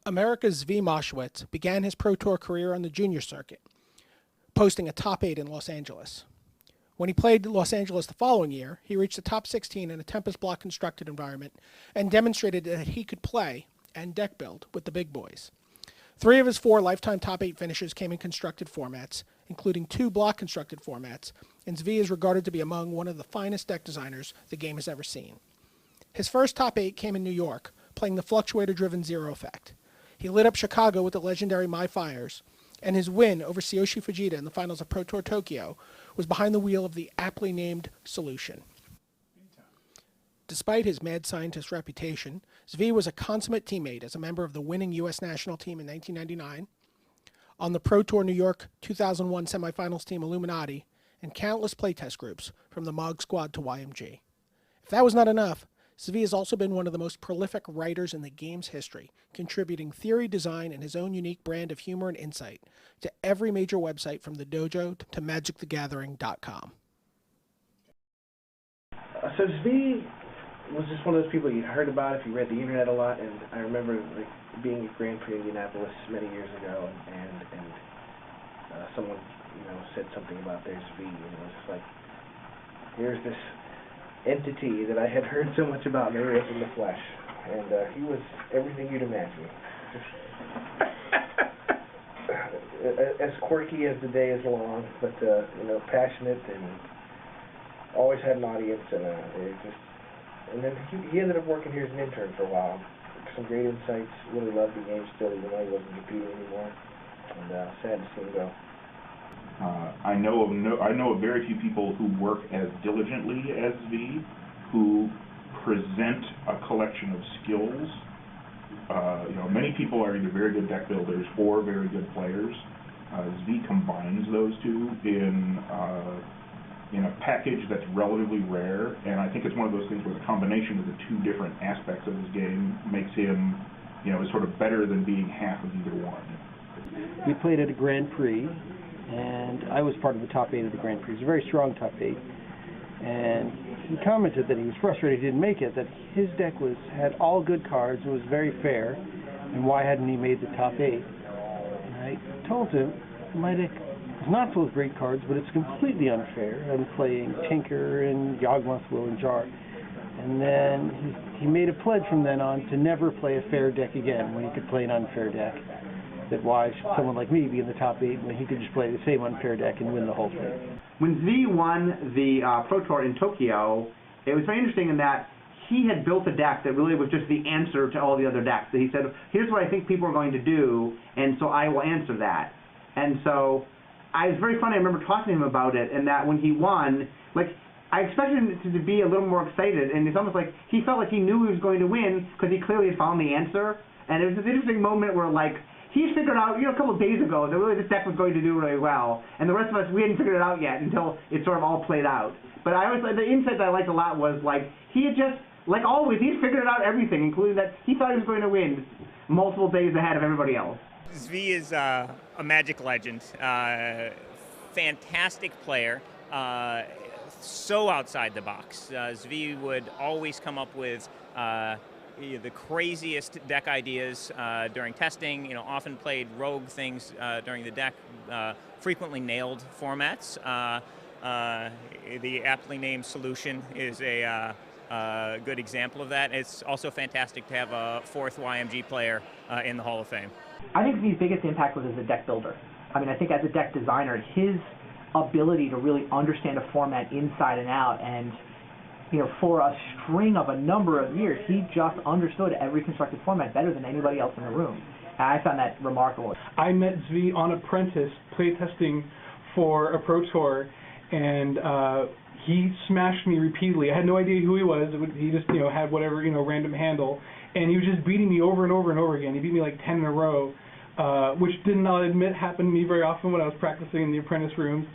America's Zvi Mowshowitz began his Pro Tour career on the junior circuit, posting a top 8 in Los Angeles. When he played Los Angeles the following year, he reached the top 16 in a Tempest block constructed environment and demonstrated that he could play and deck build with the big boys. 3 of his 4 lifetime top 8 finishes came in constructed formats, including 2 block constructed formats, and Zvi is regarded to be among one of the finest deck designers the game has ever seen. His first top 8 came in New York, playing the fluctuator-driven Zero Effect. He lit up Chicago with the legendary My Fires, and his win over Tsuyoshi Fujita in the finals of Pro Tour Tokyo was behind the wheel of the aptly named Solution. Despite his mad scientist reputation, Zvi was a consummate teammate as a member of the winning U.S. national team in 1999, on the Pro Tour New York 2001 semifinals team Illuminati, and countless playtest groups from the Mog Squad to YMG. If that was not enough, Zvi has also been one of the most prolific writers in the game's history, contributing theory, design, and his own unique brand of humor and insight to every major website from the dojo to magicthegathering.com. So Zvi was just one of those people you heard about if you read the internet a lot, and I remember being at Grand Prix Indianapolis many years ago, and someone said something about their Zvi, and it was just like, here's this entity that I had heard so much about, and there he was in the flesh, and he was everything you'd imagine. As quirky as the day is long, but passionate, and always had an audience, and then he ended up working here as an intern for a while. Some great insights. Really loved the game still, even though he wasn't competing anymore. And sad to see him go. I know of very few people who work as diligently as Zvi, who present a collection of skills. Many people are either very good deck builders or very good players. Zvi combines those two in a package that's relatively rare, and I think it's one of those things where the combination of the two different aspects of his game makes him, sort of better than being half of either one. We played at a Grand Prix, and I was part of the top 8 of the Grand Prix. It was a very strong top 8, and he commented that he was frustrated he didn't make it, that his deck had all good cards, it was very fair, and why hadn't he made the top 8? And I told him, my deck is not full of great cards, but it's completely unfair. I'm playing Tinker and Yawgmoth Will and Jar. And then he made a pledge from then on to never play a fair deck again when he could play an unfair deck. That why should someone like me be in the top 8 when he could just play the same unfair deck and win the whole thing? When Zvi won the Pro Tour in Tokyo, it was very interesting in that he had built a deck that really was just the answer to all the other decks. That he said, here's what I think people are going to do, and so I will answer that. And so it was very funny. I remember talking to him about it, and that when he won, I expected him to be a little more excited, and it's almost like he felt like he knew he was going to win because he clearly had found the answer. And it was this interesting moment where, he figured out, a couple of days ago that really this deck was going to do really well, and the rest of us, we hadn't figured it out yet until it sort of all played out. But the insight that I liked a lot was, he had just, like always, he had figured out everything, including that he thought he was going to win multiple days ahead of everybody else. Zvi is a Magic legend, fantastic player, so outside the box. Zvi would always come up with the craziest deck ideas during testing, often played rogue things during the deck, frequently nailed formats. The aptly named Solution is a good example of that. It's also fantastic to have a 4th YMG player in the Hall of Fame. I think Zvi's biggest impact was as a deck builder. I mean, I think as a deck designer, his ability to really understand a format inside and out, and for a string of a number of years, he just understood every constructed format better than anybody else in the room. And I found that remarkable. I met Zvi on Apprentice playtesting for a Pro Tour, and he smashed me repeatedly. I had no idea who he was. He just had whatever random handle, and he was just beating me over and over and over again. He beat me 10 in a row, which I'll admit happened to me very often when I was practicing in the apprentice rooms.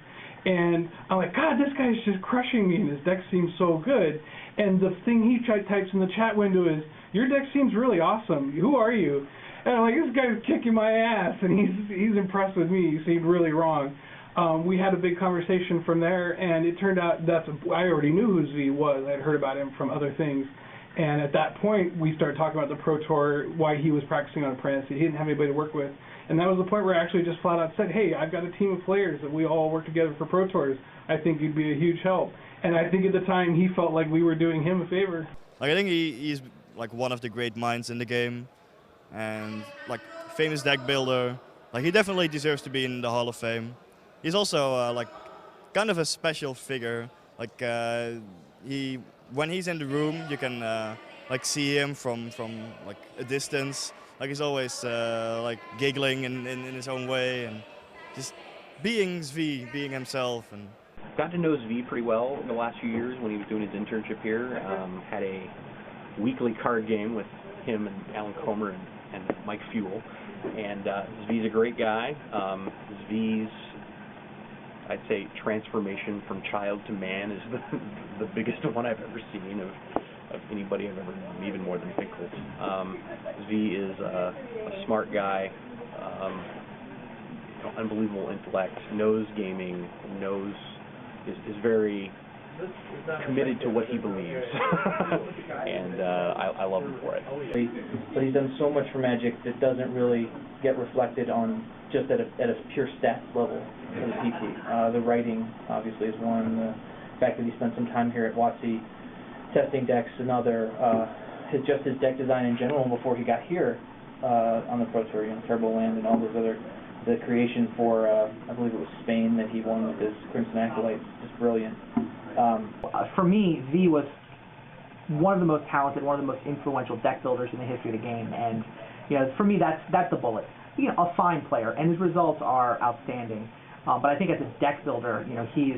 And I'm like, God, this guy's just crushing me, and his deck seems so good. And the thing he types in the chat window is, your deck seems really awesome. Who are you? And I'm like, this guy's kicking my ass, and he's impressed with me. He seemed really wrong. We had a big conversation from there, and it turned out I already knew who Zvi was. I'd heard about him from other things. And at that point, we started talking about the Pro Tour, why he was practicing on Apprentice. He didn't have anybody to work with. And that was the point where I actually just flat out said, hey, I've got a team of players that we all work together for Pro Tours. I think you'd be a huge help. And I think at the time he felt like we were doing him a favor. Like, I think he's like one of the great minds in the game, and like famous deck builder. Like, he definitely deserves to be in the Hall of Fame. He's also like kind of a special figure. Like when he's in the room, you can like see him from like a distance. Like, he's always like giggling in his own way and just being Zvi, being himself. And got to know Zvi pretty well in the last few years when he was doing his internship here. Had a weekly card game with him and Alan Comer and Mike Fuel. And Zvi's a great guy. Zvi's, I'd say, transformation from child to man is the biggest one I've ever seen of anybody I've ever known, even more than Pickles. Zvi is a smart guy, unbelievable intellect, knows gaming, is very committed to what he believes, and I love him for it. But he's done so much for Magic that doesn't really get reflected on just at a pure stats level for the PT. The writing obviously is one. The fact that he spent some time here at WotC testing decks, another. His deck design in general before he got here on the Pro Tour, Turbo Land and all those other. The creation for, I believe it was Spain that he won with his Crimson Acolyte, just brilliant. For me, Zvi was one of the most talented, one of the most influential deck builders in the history of the game, and for me, that's the bullet. A fine player, and his results are outstanding. But I think as a deck builder, he's,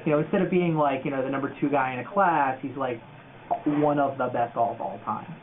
instead of being like the number 2 guy in a class, he's like one of the best of all time.